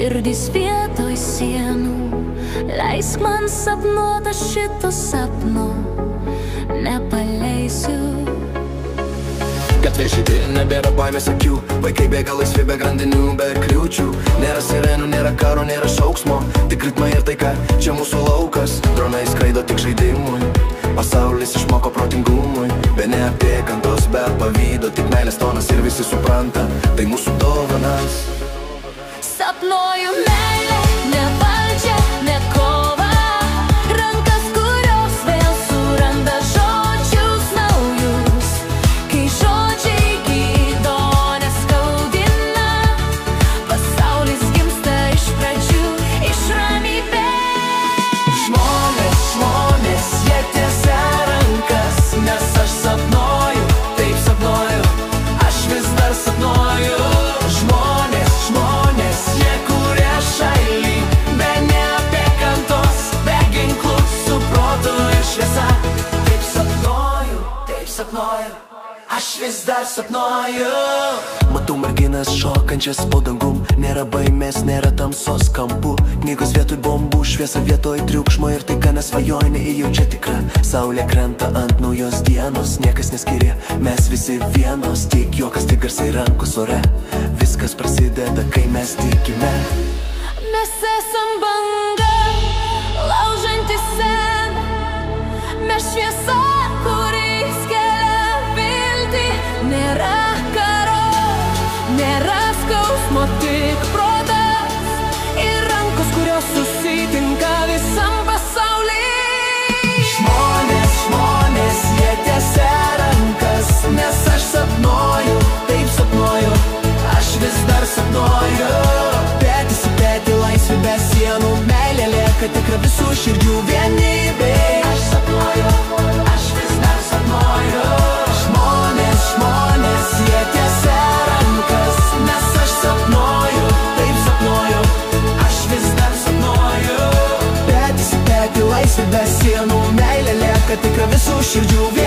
širdis vietoj sienų. Leisk man sapnuot, aš šito sapno nepaleisiu. Gatvė žydi, nebėra baimės akių, vaikai bėga laisvi be grandinių, be kliūčių. Nėra sirenų, nėra karo, nėra šauksmo, tik ritmai ir taika, čia mūsų laukas. Dronai skraido tik žaidimui, pasaulis išmoko protingumui. Be neapykantos, be pavydo, tik meilės tonas ir visi supranta, tai mūsų dovanas. Sapnuoju meilę, ne valdžią, ne kovą, rankas, kurios vėl suranda žodžius naujus. Kai žodžiai gydo, neskaudina, pasaulis gimsta iš pradžių, iš ramybės. Žmonės, žmonės, jie tiesia rankas, nes aš sapnuoju, taip sapnuoju, aš vis dar sapnuoju. Žmonės, žmonės, jie kuria šailį, be neapykantos, be ginklų, su protu ir šviesa. Taip sapnuoju, aš vis dar sapnuoju. Matau merginas šokančias po dangum, nėra baimės, nėra tamsos kampų. Knygos vietoj bombų, šviesa vietoj triukšmo ir taika nesvajonė įjaučia tikra. Saulė krenta ant naujos dienos, niekas neskiria, mes visi vienos. Tik juokas, tik garsai rankos ore, viskas prasideda, kai mes tikime. Mes esam banga, laužanti seną, mes šviesa, kuri skelia viltį. Nėra karo, nėra skausmo, tik protas ir rankos, kurios susitinka visam pasauly. Žmonės, žmonės, jie tiesia rankas, nes aš sapnuoju, taip sapnuoju, aš vis dar sapnuoju. Petys į petį, laisvė be sienų, meilė lieka tikra visų širdžių vienybė. Aš sapnuoju, aš vis dar sapnuoju. Žmonės, žmonės, jie tiesia rankas, nes aš sapnuoju, taip sapnuoju, aš vis dar sapnuoju. Petys į petį, laisvė be sienų, meilė lieka tikra visų širdžių vienybė.